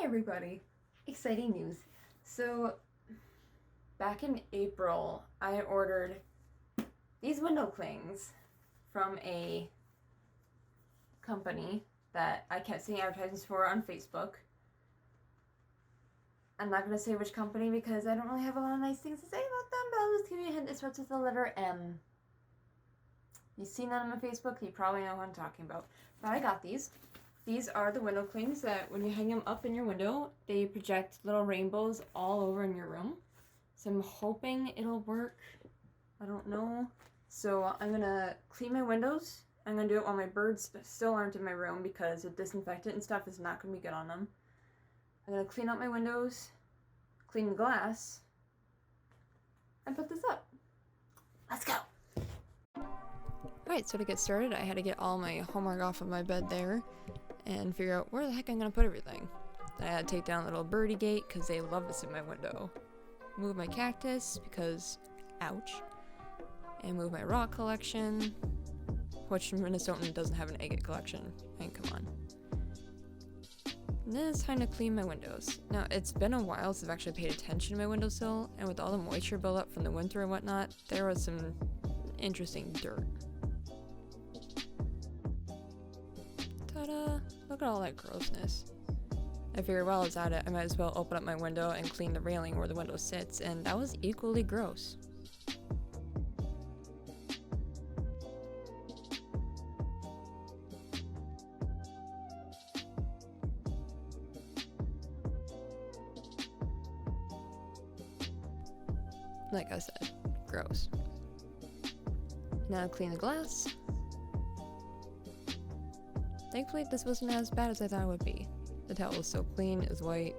Everybody, exciting news. So back in April I ordered these window clings from a company that I kept seeing advertisements for on Facebook. I'm not going to say which company because I don't really have a lot of nice things to say about them, but I'll just give you a hint. It starts with the letter M. You've seen that on my Facebook, you probably know what I'm talking about. But I got these. These are the window clings that when you hang them up in your window, they project little rainbows all over in your room. So I'm hoping it'll work. I don't know. So I'm gonna clean my windows. I'm gonna do it while my birds still aren't in my room because the disinfectant and stuff is not gonna be good on them. I'm gonna clean up my windows, clean the glass, and put this up. Let's go! Alright, so to get started, I had to get all my homework off of my bed there and figure out where the heck I'm gonna put everything. Then I had to take down a little birdie gate because they love to sit in my window. Move my cactus because, ouch. And move my rock collection, which Minnesotan doesn't have an agate collection. I mean, come on. And then it's time to clean my windows. Now, it's been a while since I've actually paid attention to my windowsill, and with all the moisture buildup from the winter and whatnot, there was some interesting dirt. Ta-da! Look at all that grossness. I figured while I was at it, I might as well open up my window and clean the railing where the window sits, and that was equally gross. Like I said, gross. Now clean the glass. Thankfully, this wasn't as bad as I thought it would be. The towel was so clean, it was white.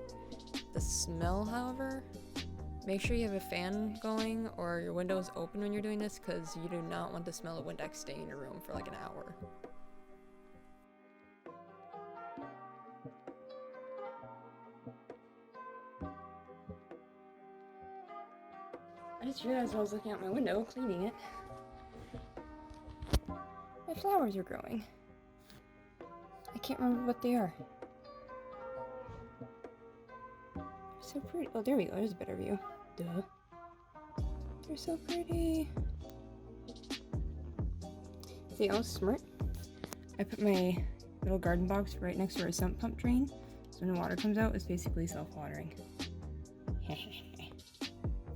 The smell, however, make sure you have a fan going or your windows open when you're doing this because you do not want the smell of Windex staying in your room for like an hour. I just realized while I was looking out my window, cleaning it, my flowers are growing. I can't remember what they are. They're so pretty. Oh, there we go. There's a better view. Duh. They're so pretty. See, I was smart. I put my little garden box right next to our sump pump drain, so when the water comes out, it's basically self-watering.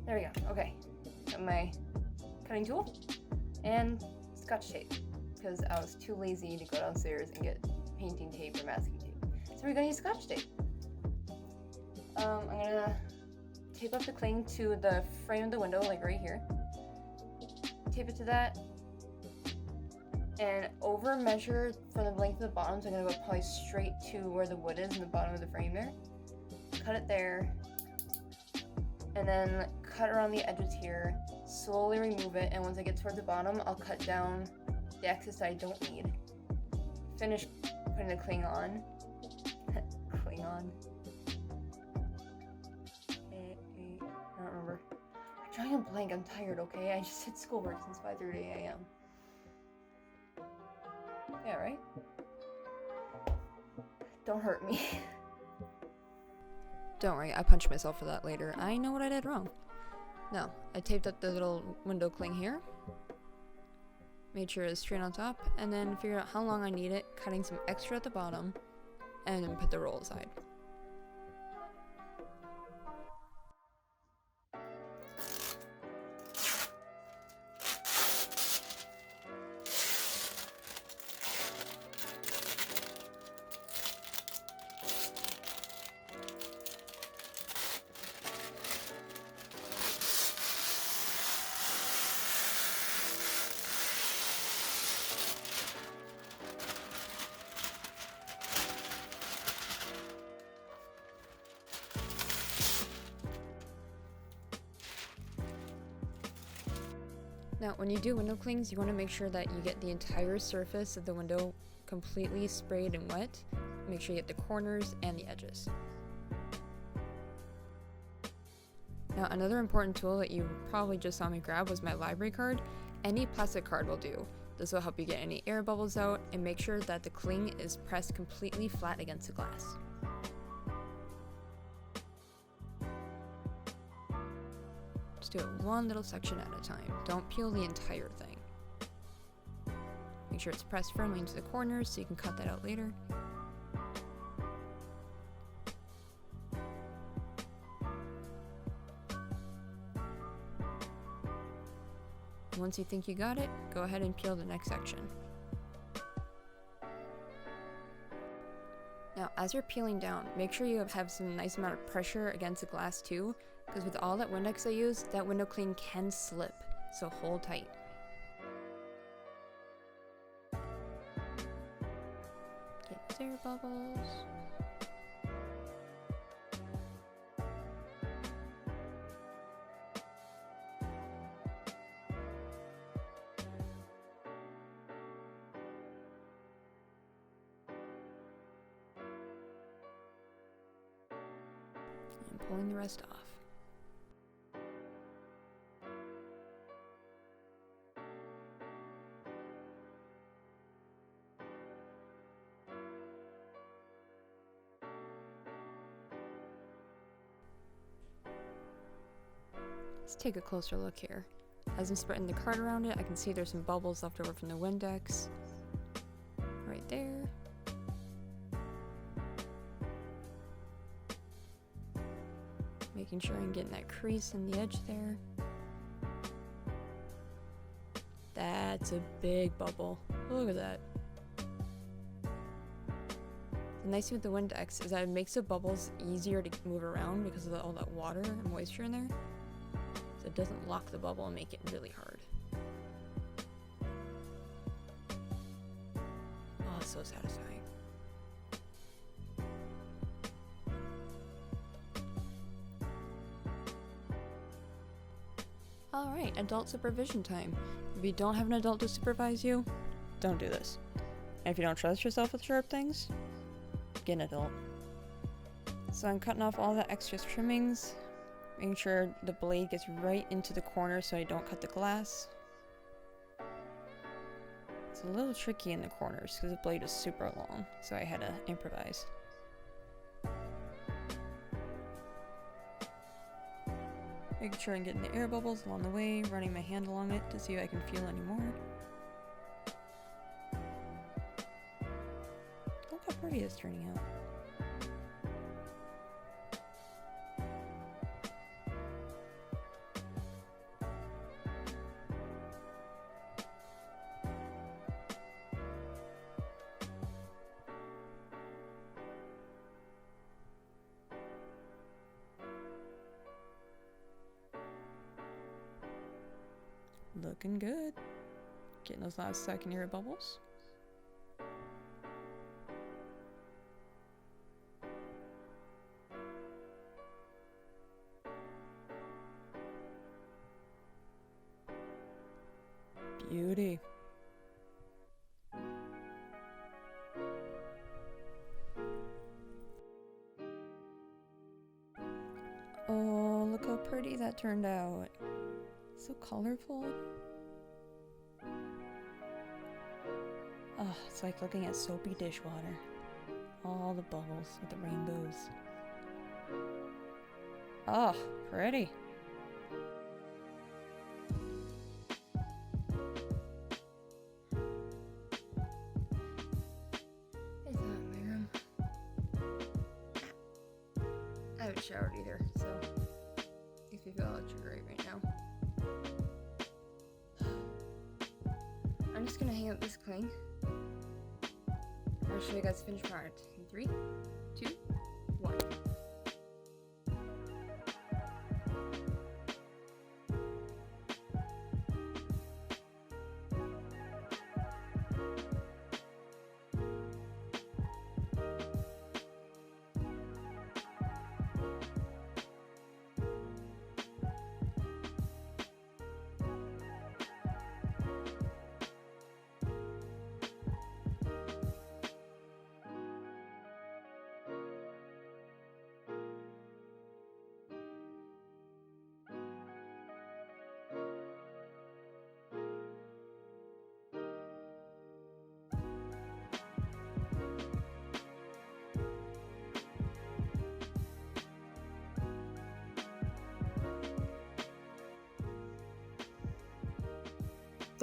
There we go. Okay. Got my cutting tool and Scotch tape because I was too lazy to go downstairs and get painting tape or masking tape. So we're gonna use Scotch tape. I'm gonna tape up the cling to the frame of the window, like right here. Tape it to that. And over measure from the length of the bottom, so I'm gonna go probably straight to where the wood is in the bottom of the frame there. Cut it there. And then cut around the edges here, slowly remove it, and once I get towards the bottom, I'll cut down the excess that I don't need. Finish putting the cling on. Cling on. I don't remember. I'm drawing a blank, I'm tired, okay? I just did schoolwork since 5:30 a.m. Yeah, right? Don't hurt me. Don't worry, I punched myself for that later. I know what I did wrong. No, I taped up the little window cling here. Made sure it's straight on top, and then figured out how long I need it, cutting some extra at the bottom, and then put the roll aside. Now, when you do window clings, you want to make sure that you get the entire surface of the window completely sprayed and wet. Make sure you get the corners and the edges. Now, another important tool that you probably just saw me grab was my library card. Any plastic card will do. This will help you get any air bubbles out and make sure that the cling is pressed completely flat against the glass. Just do it one little section at a time. Don't peel the entire thing. Make sure it's pressed firmly into the corners so you can cut that out later. Once you think you got it, go ahead and peel the next section. Now, as you're peeling down, make sure you have some nice amount of pressure against the glass too, because with all that Windex I use, that window cling can slip, so hold tight. Get those air bubbles. And pulling the rest off. Let's take a closer look here. As I'm spreading the card around it, I can see there's some bubbles left over from the Windex. Right there. Making sure I'm getting that crease in the edge there. That's a big bubble. Look at that. The nice thing with the Windex is that it makes the bubbles easier to move around because of all that water and moisture in there. So it doesn't lock the bubble and make it really hard. Oh, it's so satisfying. Alright, adult supervision time. If you don't have an adult to supervise you, don't do this. And if you don't trust yourself with sharp things, get an adult. So I'm cutting off all the extra trimmings, making sure the blade gets right into the corner so I don't cut the glass. It's a little tricky in the corners because the blade is super long, so I had to improvise. Making sure I'm getting the air bubbles along the way, running my hand along it to see if I can feel any more. Look how pretty it's turning out. Looking good. Getting those last second air bubbles. Beauty. Oh, look how pretty that turned out. So colorful. Oh, it's like looking at soapy dishwater. All the bubbles with the rainbows. Oh, pretty. It's not in my room. I haven't showered either, so makes me feel a little great right now. I'm just gonna hang up this cling. I'll show you guys the finished product in 3, 2, 1.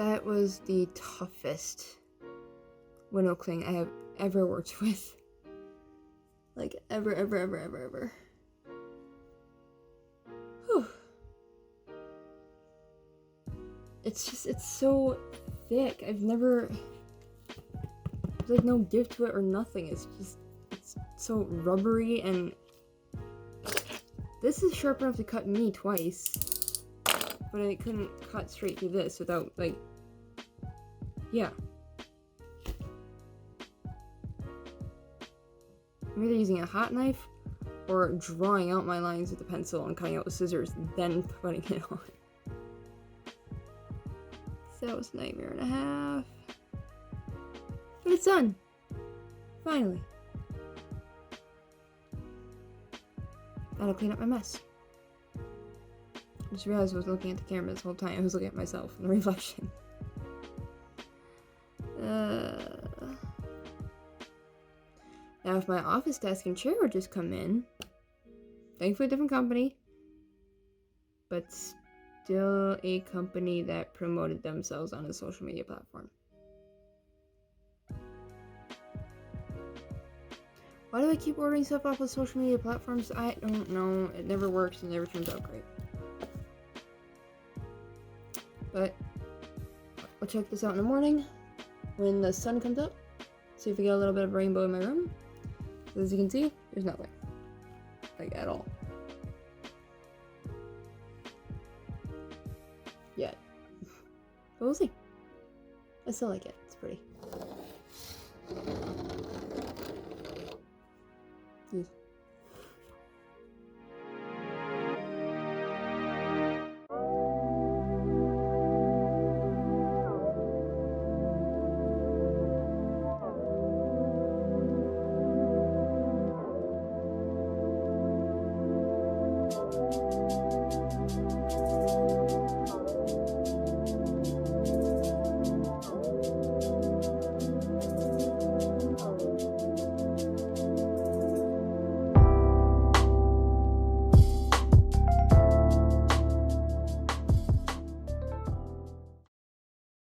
that was the toughest window cling I have ever worked with. Like, ever. Whew. It's so thick. I've never... There's like no give to it or nothing. It's so rubbery, and this is sharp enough to cut me twice, but I couldn't cut straight through this without, like, yeah. I'm either using a hot knife or drawing out my lines with a pencil and cutting out with scissors, then putting it on. So that was a nightmare and a half. But it's done. Finally. Gotta clean up my mess. I just realized I was looking at the camera this whole time. I was looking at myself in the reflection. Now if my office desk and chair would just come in, thankfully a different company, but still a company that promoted themselves on a social media platform. Why do I keep ordering stuff off of social media platforms? I don't know. It never works and never turns out great. But I'll check this out in the morning when the sun comes up. See if we get a little bit of rainbow in my room. As you can see, there's nothing. Like, at all. Yet. But we'll see. I still like it. It's pretty. Jeez.